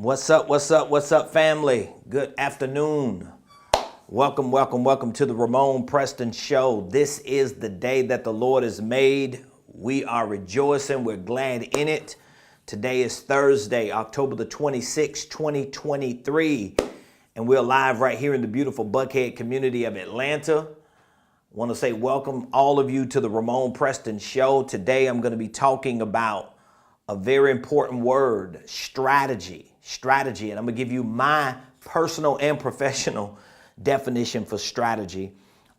What's up? What's up? What's up, family? Good afternoon. Welcome to the Ramonepreston Show. This is the day that the Lord has made. We are rejoicing. We're glad in it. Today is Thursday, October the 26th, 2023. And we're live right here in the beautiful Buckhead community of Atlanta. I want to say welcome all of you to the Ramonepreston Show. Today I'm going to be talking about a very important word, strategy. And I'm going to give you my personal and professional definition for strategy.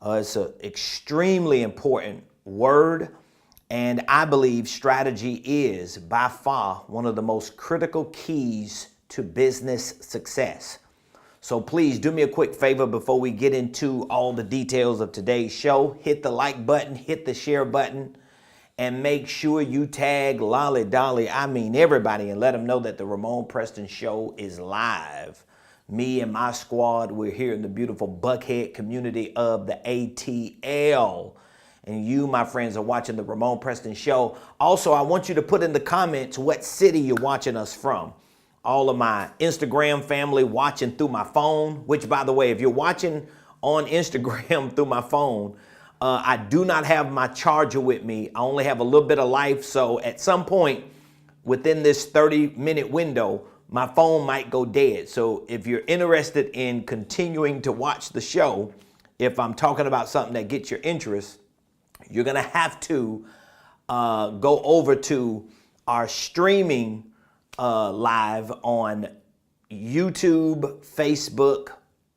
It's an extremely important word, and I believe strategy is by far one of the most critical keys to business success. So please do me a quick favor before we get into all the details of today's show. Hit the like button, hit the share button, and make sure you tag Lolly Dolly, everybody, and let them know that the Ramonepreston Show is live. Me and my squad, we're here in the beautiful Buckhead community of the ATL. And you, my friends, are watching the Ramonepreston Show. Also, I want you to put in the comments what city you're watching us from. All of my Instagram family watching through my phone, which, by the way, if you're watching on Instagram through my phone, I do not have my charger with me. I only have a little bit of life. So at some point within this 30-minute window, my phone might go dead. So if you're interested in continuing to watch the show, if I'm talking about something that gets your interest, you're going to have to go over to our streaming live on YouTube, Facebook,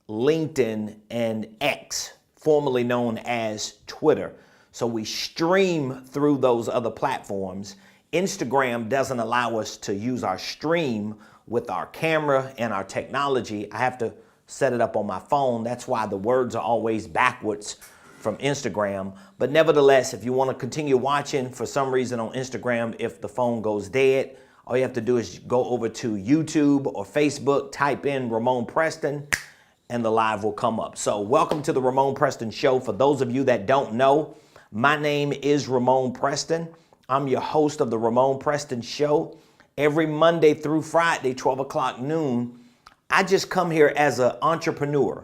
LinkedIn, and X, formerly known as Twitter. So we stream through those other platforms. Instagram doesn't allow us to use our stream with our camera and our technology. I have to set it up on my phone. That's why the words are always backwards from Instagram. But nevertheless, if you want to continue watching for some reason on Instagram, if the phone goes dead, all you have to do is go over to YouTube or Facebook, type in Ramonepreston, and the live will come up. So welcome to the Ramonepreston Show. For those of you that don't know, my name is Ramonepreston. I'm your host of the Ramonepreston Show. Every Monday through Friday, 12 o'clock noon, I just come here as an entrepreneur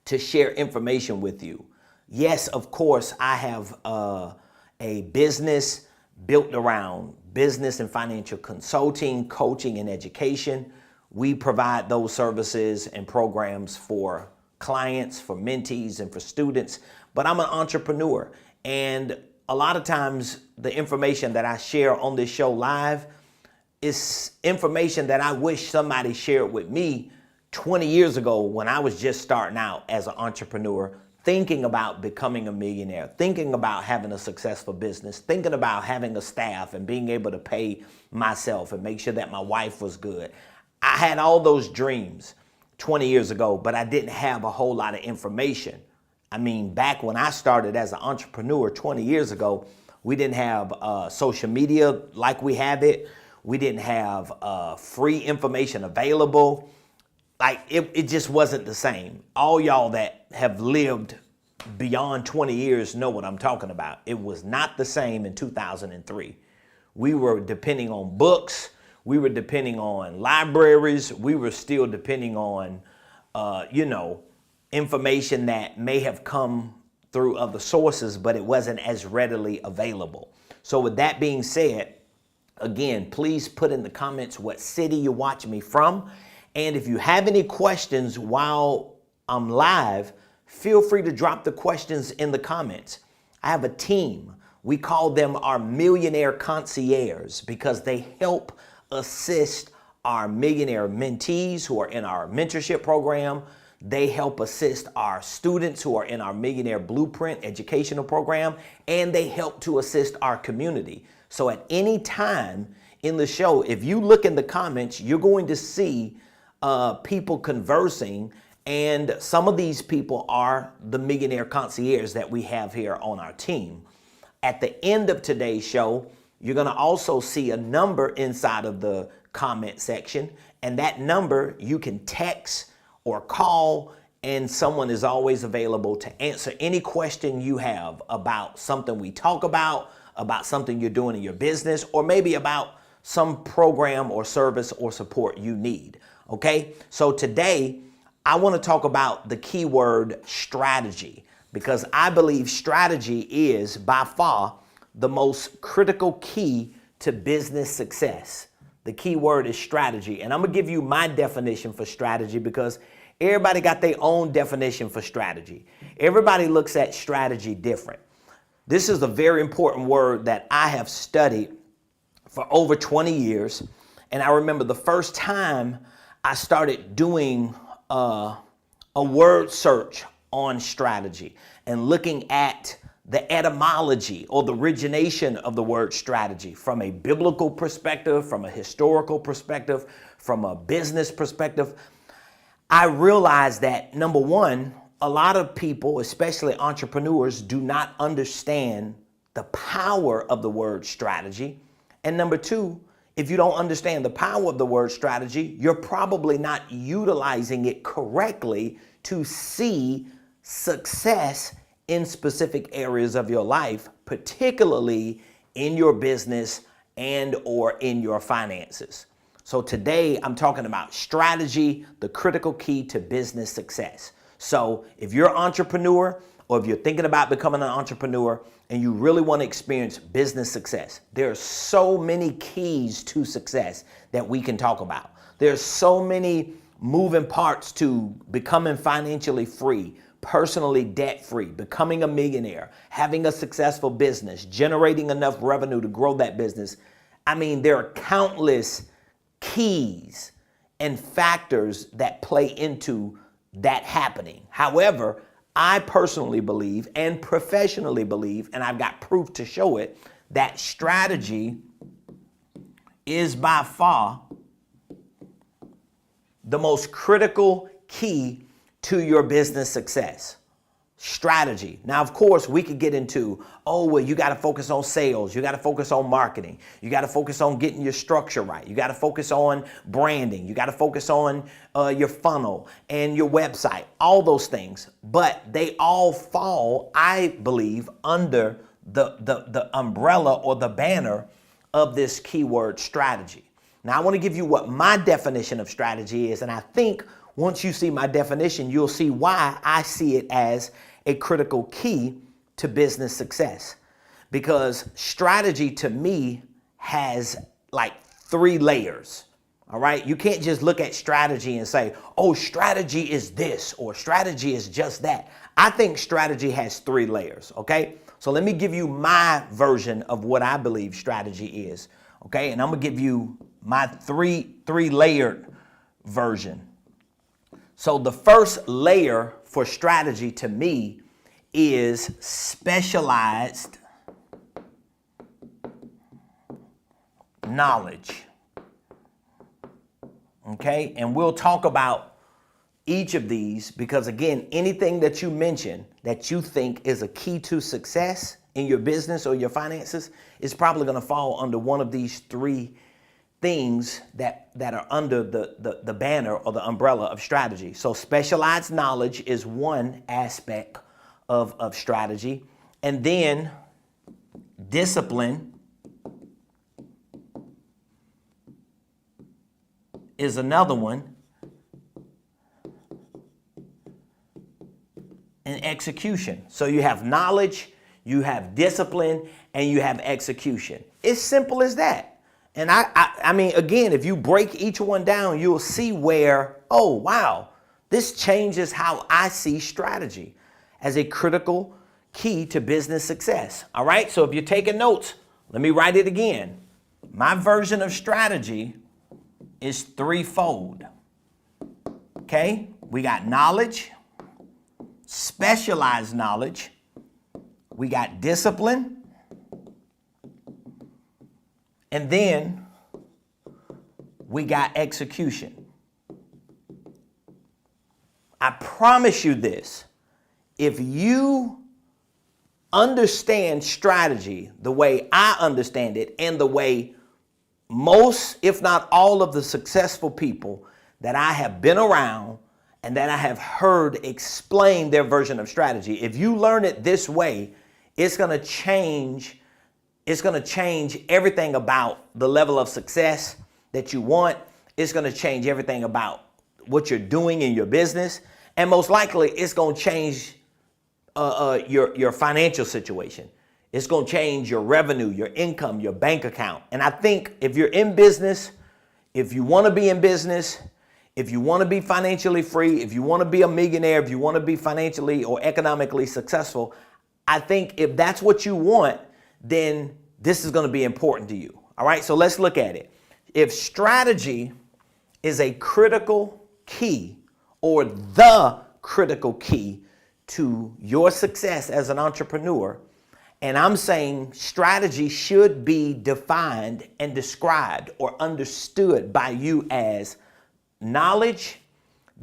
to share information with you. Yes, of course, I have a business built around business and financial consulting, coaching, and education. We provide those services and programs for clients, for mentees, and for students. But I'm an entrepreneur. And a lot of times the information that I share on this show live is information that I wish somebody shared with me 20 years ago when I was just starting out as an entrepreneur, thinking about becoming a millionaire, thinking about having a successful business, thinking about having a staff and being able to pay myself and make sure that my wife was good. I had all those dreams 20 years ago, but I didn't have a whole lot of information. Back when I started as an entrepreneur 20 years ago, we didn't have social media like we have it. We didn't have free information available. It just wasn't the same. All y'all that have lived beyond 20 years know what I'm talking about. It was not the same in 2003. We were depending on books. We were depending on libraries. We were still depending on, information that may have come through other sources, but it wasn't as readily available. So with that being said, again, please put in the comments what city you watch me from. And if you have any questions while I'm live, feel free to drop the questions in the comments. I have a team. We call them our Millionaire concierge because they help assist our millionaire mentees who are in our mentorship program. They help assist our students who are in our Millionaire Blueprint educational program, and they help to assist our community. So at any time in the show, if you look in the comments, you're going to see people conversing, and some of these people are the Millionaire concierge that we have here on our team. At the end of today's show, you're going to also see a number inside of the comment section, and that number you can text or call, and someone is always available to answer any question you have about something we talk about something you're doing in your business, or maybe about some program or service or support you need. Okay, so today I want to talk about the keyword strategy, because I believe strategy is by far the most critical key to business success. The key word is strategy. And I'm going to give you my definition for strategy, because everybody got their own definition for strategy. Everybody looks at strategy different. This is a very important word that I have studied for over 20 years. And I remember the first time I started doing a word search on strategy and looking at the etymology or the origination of the word strategy from a biblical perspective, from a historical perspective, from a business perspective. I realized that, number one, a lot of people, especially entrepreneurs, do not understand the power of the word strategy. And number two, if you don't understand the power of the word strategy, you're probably not utilizing it correctly to see success in specific areas of your life, particularly in your business and or in your finances. So today I'm talking about strategy, the critical key to business success. So if you're an entrepreneur, or if you're thinking about becoming an entrepreneur and you really want to experience business success, there are so many keys to success that we can talk about. There's so many moving parts to becoming financially free, personally debt-free, becoming a millionaire, having a successful business, generating enough revenue to grow that business. I mean, there are countless keys and factors that play into that happening. However, I personally believe and professionally believe, and I've got proof to show it, that strategy is by far the most critical key to your business success. Strategy. Now, of course, we could get into, oh, well, you got to focus on sales. You got to focus on marketing. You got to focus on getting your structure right. You got to focus on branding. You got to focus on your funnel and your website, all those things. But they all fall, I believe, under the umbrella or the banner of this keyword strategy. Now, I want to give you what my definition of strategy is, and I think once you see my definition, you'll see why I see it as a critical key to business success. Because strategy to me has like 3 layers. All right. You can't just look at strategy and say, oh, strategy is this or strategy is just that. I think strategy has 3 layers. OK, so let me give you my version of what I believe strategy is. OK, and I'm going to give you my three layered version. So the first layer for strategy to me is specialized knowledge. Okay, and we'll talk about each of these because, again, anything that you mention that you think is a key to success in your business or your finances is probably going to fall under one of these 3 things that are under the banner or the umbrella of strategy. So specialized knowledge is one aspect of strategy. And then discipline is another one. And execution. So you have knowledge, you have discipline, and you have execution. It's simple as that. And I mean, again, if you break each one down, you'll see where, oh, wow, this changes how I see strategy as a critical key to business success. All right. So if you're taking notes, let me write it again. My version of strategy is 3-fold. Okay. We got knowledge, specialized knowledge. We got discipline. And then we got execution. I promise you this, if you understand strategy the way I understand it and the way most, if not all of the successful people that I have been around and that I have heard explain their version of strategy, if you learn it this way, it's going to change It's going to change everything about the level of success that you want. It's going to change everything about what you're doing in your business. And most likely, it's going to change your financial situation. It's going to change your revenue, your income, your bank account. And I think if you're in business, if you want to be in business, if you want to be financially free, if you want to be a millionaire, if you want to be financially or economically successful, I think if that's what you want, then this is going to be important to you. All right, so let's look at it. If strategy is a critical key or the critical key to your success as an entrepreneur, and I'm saying strategy should be defined and described or understood by you as knowledge,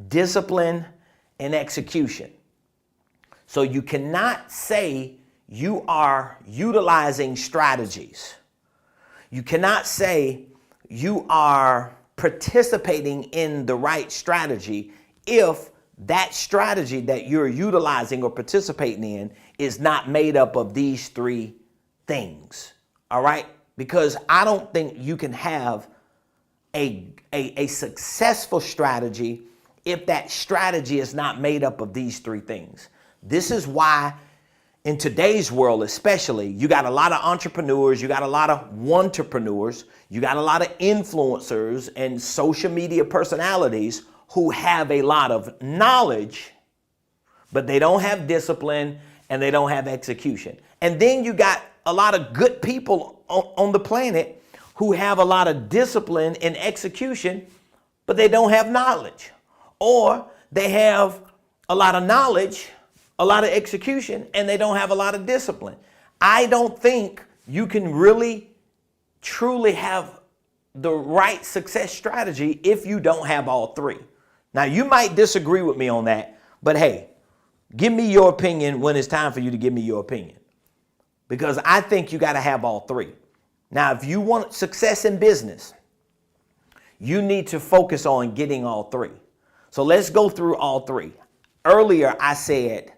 discipline, and execution. So you cannot say you are utilizing strategies. You cannot say you are participating in the right strategy if that strategy that you're utilizing or participating in is not made up of these three things. All right? Because I don't think you can have a successful strategy if that strategy is not made up of these three things. This is why in today's world especially, you got a lot of entrepreneurs, you got a lot of wantrepreneurs, you got a lot of influencers and social media personalities who have a lot of knowledge, but they don't have discipline and they don't have execution. And then you got a lot of good people on the planet who have a lot of discipline and execution, but they don't have knowledge. Or they have a lot of knowledge, a lot of execution, and they don't have a lot of discipline. I don't think you can really, truly have the right success strategy if you don't have all three. Now, you might disagree with me on that, but hey, give me your opinion when it's time for you to give me your opinion. Because I think you got to have all three. Now, if you want success in business, you need to focus on getting all three. So let's go through all three. Earlier, I said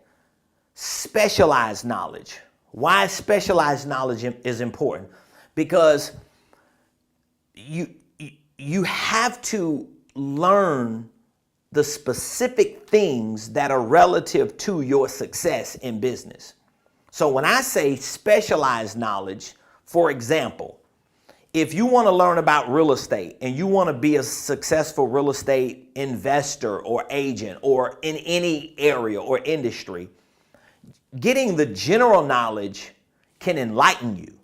specialized knowledge. Why specialized knowledge is important? Because you have to learn the specific things that are relative to your success in business. So when I say specialized knowledge, for example, if you want to learn about real estate and you want to be a successful real estate investor or agent or in any area or industry, getting the general knowledge can enlighten you.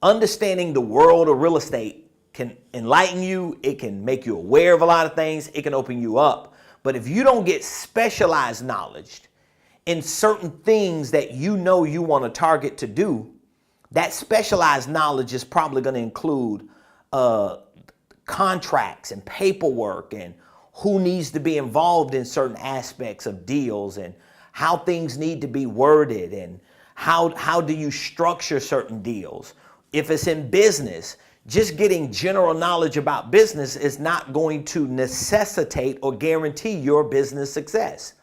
Understanding the world of real estate can enlighten you. It can make you aware of a lot of things. It can open you up. But if you don't get specialized knowledge in certain things that you know you want to target to do, that specialized knowledge is probably going to include contracts and paperwork and who needs to be involved in certain aspects of deals and how things need to be worded and how do you structure certain deals. If it's in business, just getting general knowledge about business is not going to necessitate or guarantee your business success.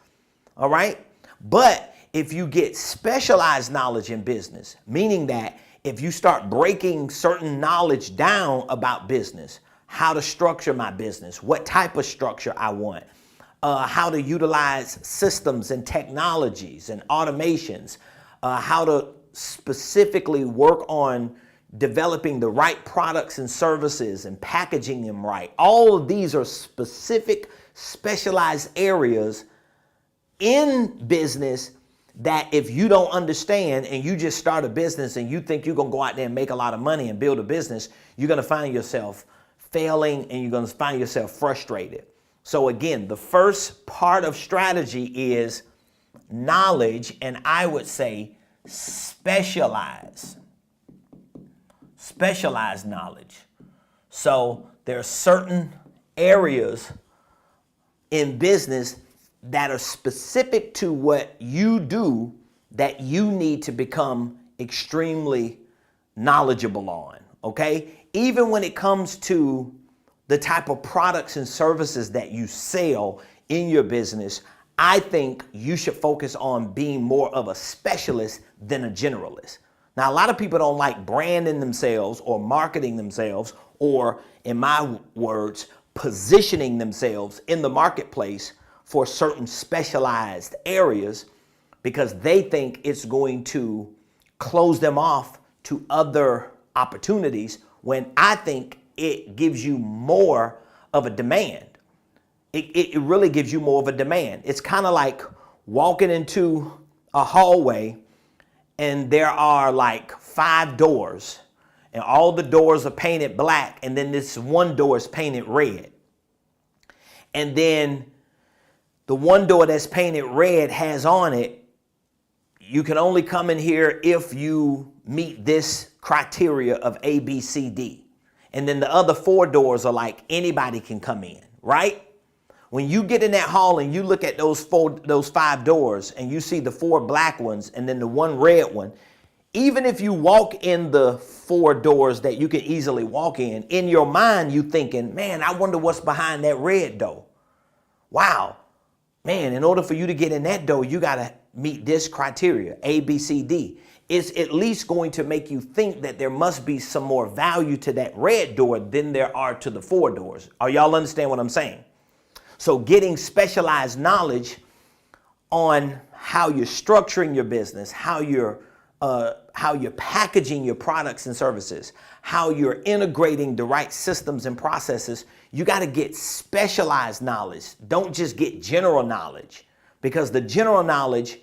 All right? But if you get specialized knowledge in business, meaning that if you start breaking certain knowledge down about business, how to structure my business, what type of structure I want, how to utilize systems and technologies and automations, how to specifically work on developing the right products and services and packaging them right. All of these are specific, specialized areas in business that if you don't understand and you just start a business and you think you're going to go out there and make a lot of money and build a business, you're going to find yourself failing and you're going to find yourself frustrated. So again, the first part of strategy is knowledge, and I would say specialized knowledge. So there are certain areas in business that are specific to what you do that you need to become extremely knowledgeable on, okay? Even when it comes to the type of products and services that you sell in your business, I think you should focus on being more of a specialist than a generalist. Now, a lot of people don't like branding themselves or marketing themselves, or in my words, positioning themselves in the marketplace for certain specialized areas because they think it's going to close them off to other opportunities, when I think it gives you more of a demand. It really gives you more of a demand. It's kind of like walking into a hallway and there are like 5 doors and all the doors are painted black, and then this one door is painted red. And then the one door that's painted red has on it, you can only come in here if you meet this criteria of A, B, C, D. And then the other 4 doors are like anybody can come in, right? When you get in that hall and you look at those 5 doors and you see the 4 black ones and then the 1 red one, even if you walk in the 4 doors that you can easily walk in your mind, you thinking, man, I wonder what's behind that red door. Wow, man, in order for you to get in that door, you got to meet this criteria, A, B, C, D. It's at least going to make you think that there must be some more value to that red door than there are to the 4 doors. Are y'all understand what I'm saying? So getting specialized knowledge on how you're structuring your business, how you're packaging your products and services, how you're integrating the right systems and processes, you got to get specialized knowledge. Don't just get general knowledge, because the general knowledge,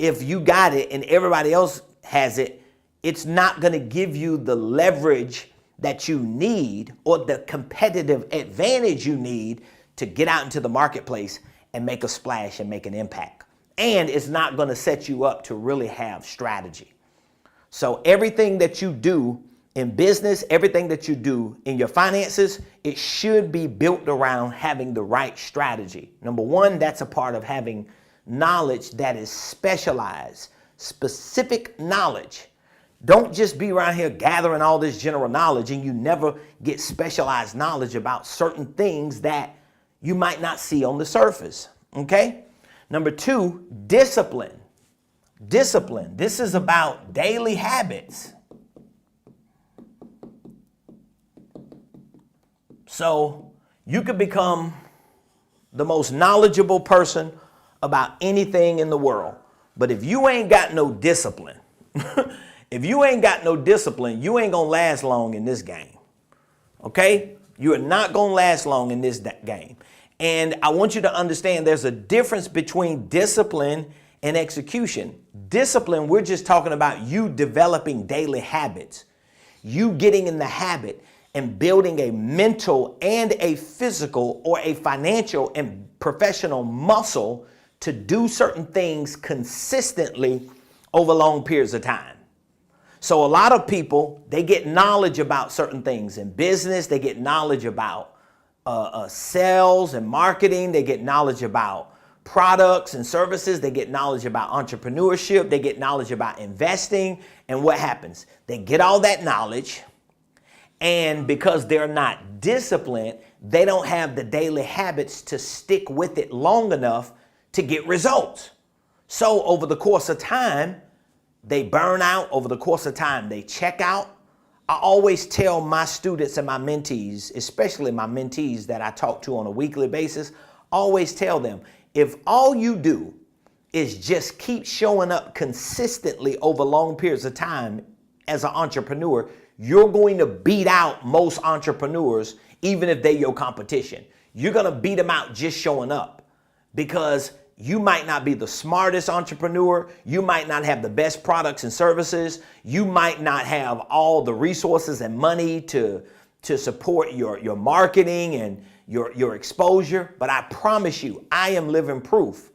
if you got it and everybody else has it, it's not going to give you the leverage that you need or the competitive advantage you need to get out into the marketplace and make a splash and make an impact. And it's not going to set you up to really have strategy. So everything that you do in business, everything that you do in your finances, it should be built around having the right strategy. Number one, that's a part of having knowledge that is specialized, specific knowledge. Don't just be around here gathering all this general knowledge and you never get specialized knowledge about certain things that you might not see on the surface, okay? Number 2, discipline. Discipline. This is about daily habits. So you could become the most knowledgeable person about anything in the world, but if you ain't got no discipline, if you ain't got no discipline, you ain't gonna last long in this game, okay? You are not gonna last long in this game. And I want you to understand there's a difference between discipline and execution. Discipline, we're just talking about you developing daily habits, you getting in the habit and building a mental and a physical or a financial and professional muscle to do certain things consistently over long periods of time. So a lot of people, they get knowledge about certain things in business, they get knowledge about sales and marketing, they get knowledge about products and services, they get knowledge about entrepreneurship, they get knowledge about investing, and what happens? They get all that knowledge, and because they're not disciplined, they don't have the daily habits to stick with it long enough to get results. So over the course of time, they burn out. Over the course of time, they check out. I always tell my students and my mentees, especially my mentees that I talk to on a weekly basis, always tell them, if all you do is just keep showing up consistently over long periods of time as an entrepreneur, you're going to beat out most entrepreneurs, even if they're your competition. You're going to beat them out just showing up, because you might not be the smartest entrepreneur. You might not have the best products and services. You might not have all the resources and money to support your marketing and your exposure. But I promise you, I am living proof.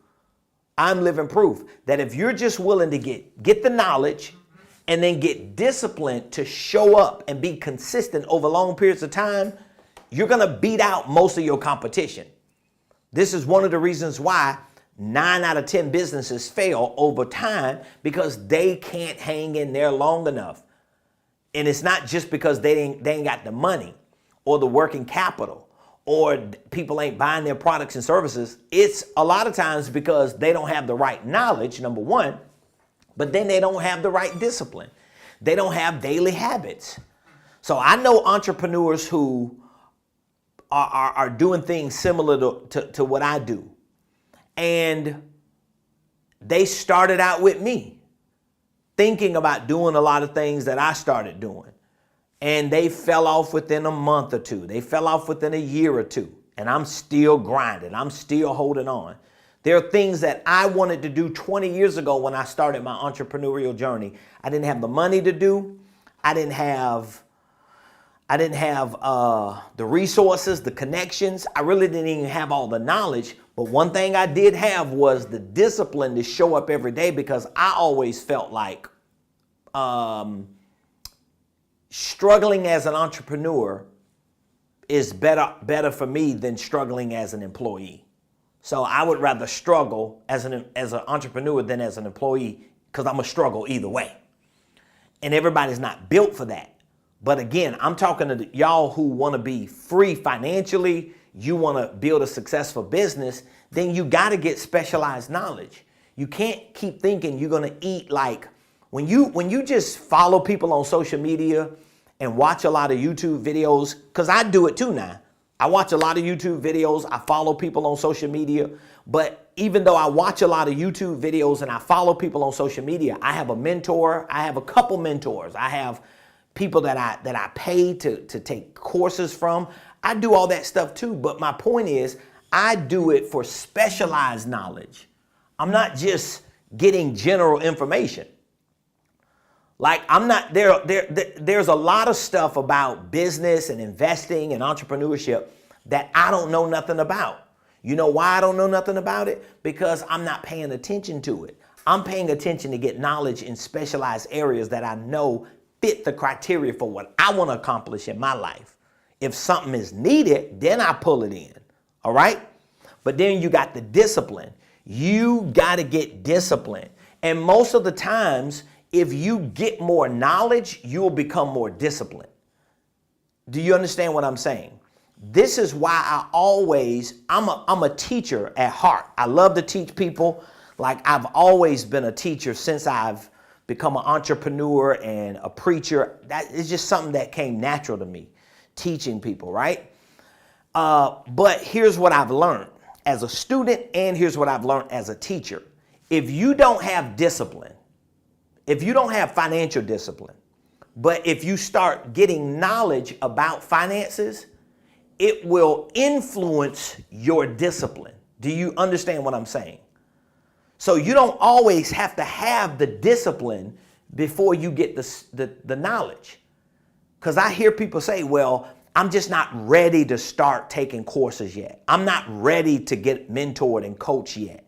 I'm living proof that if you're just willing to get the knowledge and then get disciplined to show up and be consistent over long periods of time, you're going to beat out most of your competition. This is one of the reasons why 9 out of 10 businesses fail over time, because they can't hang in there long enough. And it's not just because they ain't got the money or the working capital or people ain't buying their products and services. It's a lot of times because they don't have the right knowledge, number one, but then they don't have the right discipline. They don't have daily habits. So I know entrepreneurs who are doing things similar to what I do. And they started out with me thinking about doing a lot of things that I started doing. And they fell off within a month or two. They fell off within a year or two. And I'm still grinding. I'm still holding on. There are things that I wanted to do 20 years ago when I started my entrepreneurial journey. I didn't have the money to do. I didn't have the resources, the connections. I really didn't even have all the knowledge. But one thing I did have was the discipline to show up every day, because I always felt like struggling as an entrepreneur is better for me than struggling as an employee. So I would rather struggle as an entrepreneur than as an employee, because I'm going to struggle either way. And everybody's not built for that. But again, I'm talking to y'all who want to be free financially, you want to build a successful business, then you got to get specialized knowledge. You can't keep thinking you're going to eat like, when you just follow people on social media and watch a lot of YouTube videos, because I do it too now. I watch a lot of YouTube videos. I follow people on social media. But even though I watch a lot of YouTube videos and I follow people on social media, I have a mentor. I have a couple mentors. I have people that I pay to take courses from. I do all that stuff too. But my point is, I do it for specialized knowledge. I'm not just getting general information. Like there's a lot of stuff about business and investing and entrepreneurship that I don't know nothing about. You know why I don't know nothing about it? Because I'm not paying attention to it. I'm paying attention to get knowledge in specialized areas that I know fit the criteria for what I want to accomplish in my life. If something is needed, then I pull it in. All right? But then you got the discipline. You got to get discipline. And most of the times, if you get more knowledge, you will become more disciplined. Do you understand what I'm saying? This is why I'm a teacher at heart. I love to teach people. Like, I've always been a teacher since I've become an entrepreneur and a preacher. That is just something that came natural to me, teaching people, right? But here's what I've learned as a student, and here's what I've learned as a teacher. If you don't have discipline, if you don't have financial discipline, but if you start getting knowledge about finances, it will influence your discipline. Do you understand what I'm saying? So you don't always have to have the discipline before you get the knowledge. Because I hear people say, well, I'm just not ready to start taking courses yet. I'm not ready to get mentored and coached yet.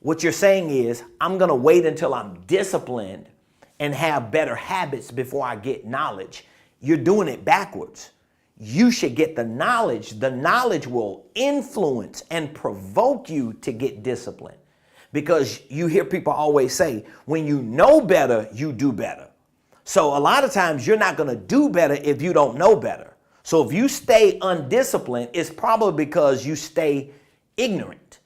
What you're saying is, I'm going to wait until I'm disciplined and have better habits before I get knowledge. You're doing it backwards. You should get the knowledge. The knowledge will influence and provoke you to get discipline. Because you hear people always say, when you know better, you do better. So a lot of times you're not going to do better if you don't know better. So if you stay undisciplined, it's probably because you stay ignorant.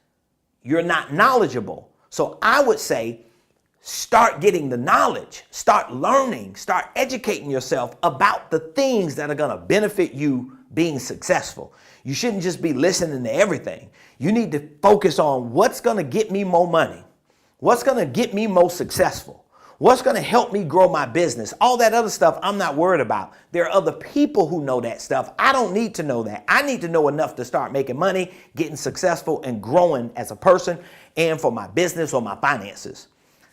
You're not knowledgeable. So I would say, start getting the knowledge, start learning, start educating yourself about the things that are going to benefit you being successful. You shouldn't just be listening to everything. You need to focus on what's going to get me more money, what's going to get me more successful, what's going to help me grow my business. All that other stuff I'm not worried about. There are other people who know that stuff. I don't need to know that. I need to know enough to start making money, getting successful, and growing as a person and for my business or my finances.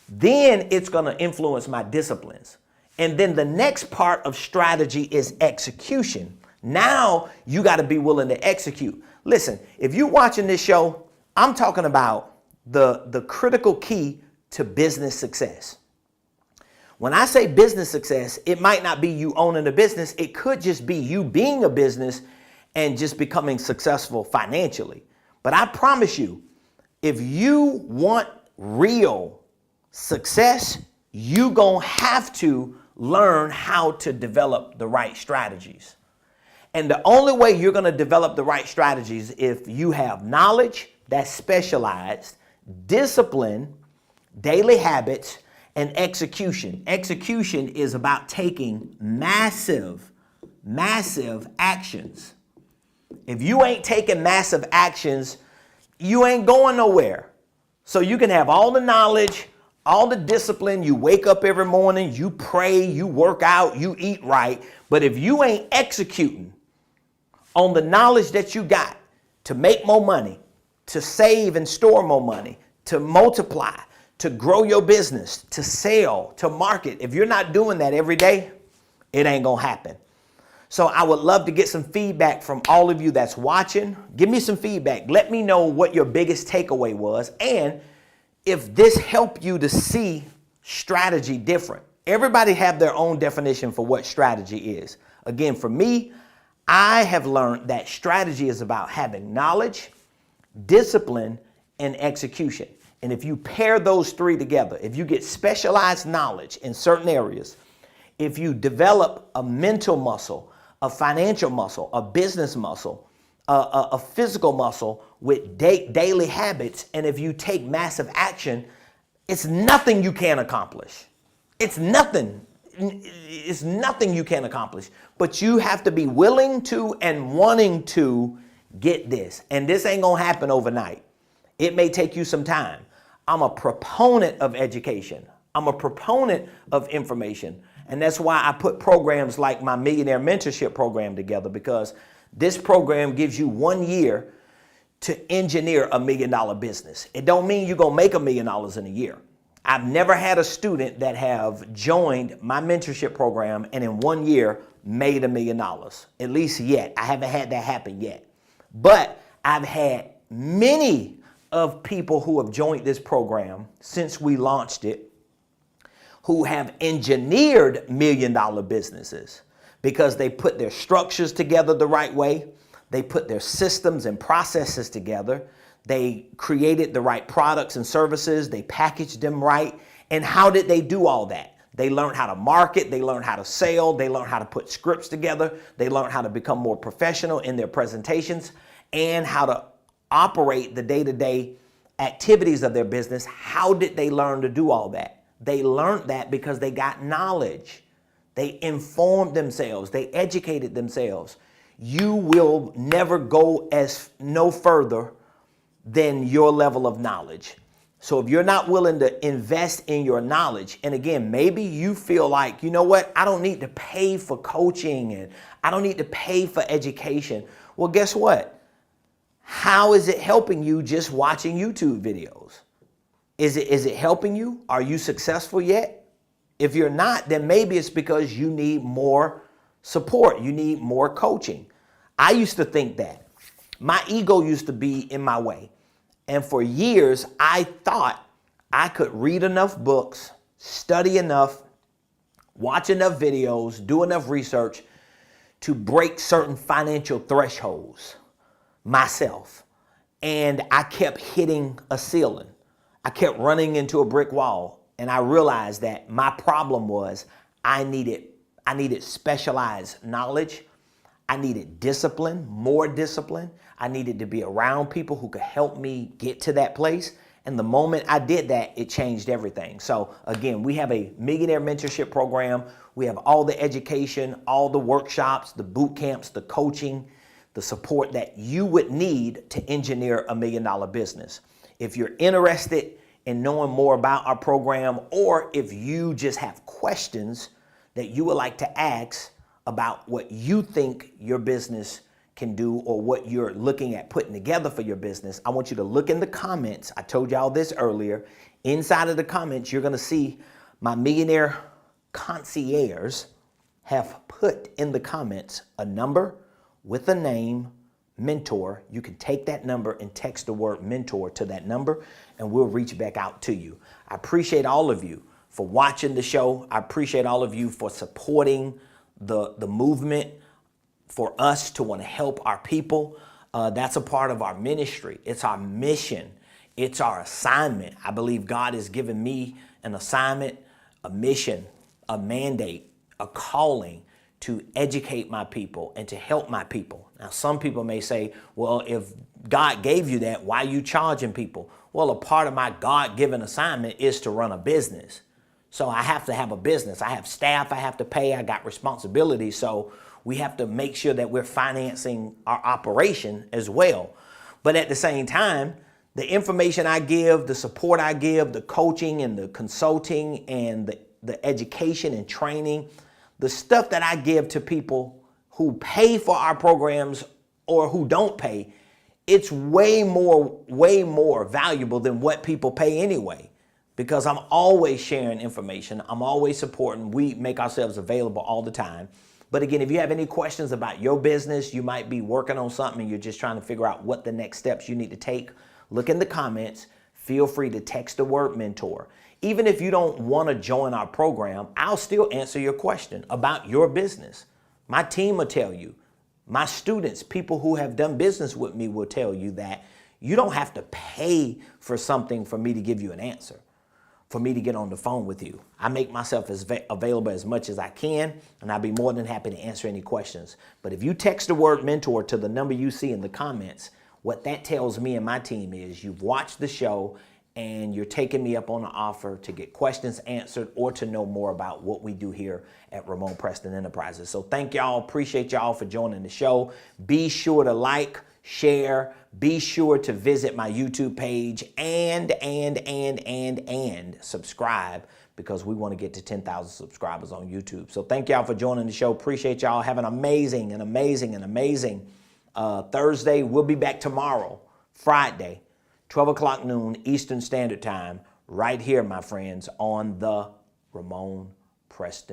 Then it's going to influence my disciplines. And then the next part of strategy is execution. Now you got to be willing to execute. Listen, if you're watching this show, I'm talking about the critical key to business success. When I say business success, it might not be you owning a business. It could just be you being a business and just becoming successful financially. But I promise you, if you want real success, you gonna have to learn how to develop the right strategies. And the only way you're gonna develop the right strategies if you have knowledge that's specialized, discipline, daily habits, and execution. Execution is about taking massive actions. If you ain't taking massive actions, you ain't going nowhere. So you can have all the knowledge, all the discipline, you wake up every morning, you pray, you work out, you eat right, but if you ain't executing on the knowledge that you got to make more money, to save and store more money, to multiply, to grow your business, to sell, to market, if you're not doing that every day, it ain't gonna happen. So I would love to get some feedback from all of you that's watching. Give me some feedback. Let me know what your biggest takeaway was and if this helped you to see strategy different. Everybody have their own definition for what strategy is. Again, for me, I have learned that strategy is about having knowledge, discipline, and execution. And if you pair those three together, if you get specialized knowledge in certain areas, if you develop a mental muscle, a financial muscle, a business muscle, a physical muscle with daily habits, and if you take massive action, it's nothing you can't accomplish. It's nothing you can't accomplish. But you have to be willing to and wanting to get this. And this ain't gonna happen overnight. It may take you some time. I'm a proponent of education. I'm a proponent of information. And that's why I put programs like my Millionaire Mentorship program together, because this program gives you 1 year to engineer $1 million business. It don't mean you're gonna make $1 million in a year. I've never had a student that have joined my mentorship program and in 1 year made $1 million, at least yet. I haven't had that happen yet. But I've had many of people who have joined this program since we launched it, who have engineered $1 million businesses because they put their structures together the right way. They put their systems and processes together. They created the right products and services. They packaged them right. And how did they do all that? They learned how to market. They learned how to sell. They learned how to put scripts together. They learned how to become more professional in their presentations and how to operate the day-to-day activities of their business. How did they learn to do all that? They learned that because they got knowledge. They informed themselves. They educated themselves. You will never go no further than your level of knowledge. So if you're not willing to invest in your knowledge, and again, maybe you feel like, you know what, I don't need to pay for coaching and I don't need to pay for education. Well, guess what? How is it helping you just watching YouTube videos? Is it helping you? Are you successful yet? If you're not, then maybe it's because you need more support. You need more coaching. I used to think that. My ego used to be in my way. And for years, I thought I could read enough books, study enough, watch enough videos, do enough research to break certain financial thresholds myself. And I kept hitting a ceiling. I kept running into a brick wall. And I realized that my problem was I needed specialized knowledge. I needed discipline, more discipline. I needed to be around people who could help me get to that place. And the moment I did that, it changed everything. So again, we have a Millionaire Mentorship program. We have all the education, all the workshops, the boot camps, the coaching, the support that you would need to engineer $1 million business. If you're interested in knowing more about our program, or if you just have questions that you would like to ask about what you think your business can do or what you're looking at putting together for your business, I want you to look in the comments. I told y'all this earlier. Inside of the comments, you're gonna see my Millionaire concierge have put in the comments a number with a name, mentor. You can take that number and text the word mentor to that number and we'll reach back out to you. I appreciate all of you for watching the show. I appreciate all of you for supporting the movement, for us to want to help our people. That's a part of our ministry. It's our mission. It's our assignment. I believe God has given me an assignment, a mission, a mandate, a calling to educate my people and to help my people. Now, some people may say, well, if God gave you that, why are you charging people? Well, a part of my God-given assignment is to run a business. So I have to have a business. I have staff I have to pay. I got responsibilities. So we have to make sure that we're financing our operation as well. But at the same time, the information I give, the support I give, the coaching and the consulting and the education and training, the stuff that I give to people who pay for our programs or who don't pay, it's way more valuable than what people pay anyway. Because I'm always sharing information. I'm always supporting. We make ourselves available all the time. But again, if you have any questions about your business, you might be working on something and you're just trying to figure out what the next steps you need to take, look in the comments. Feel free to text the word mentor. Even if you don't want to join our program, I'll still answer your question about your business. My team will tell you. My students, people who have done business with me will tell you that you don't have to pay for something for me to give you an answer, for me to get on the phone with you. I make myself as available as much as I can, and I'll be more than happy to answer any questions. But if you text the word mentor to the number you see in the comments, what that tells me and my team is you've watched the show and you're taking me up on an offer to get questions answered or to know more about what we do here at Ramonepreston Enterprises. So thank y'all. Appreciate y'all for joining the show. Be sure to like, share. Be sure to visit my YouTube page and subscribe, because we want to get to 10,000 subscribers on YouTube. So thank y'all for joining the show. Appreciate y'all. Have an amazing Thursday. We'll be back tomorrow, Friday, 12 o'clock noon Eastern Standard Time, right here, my friends, on the Ramonepreston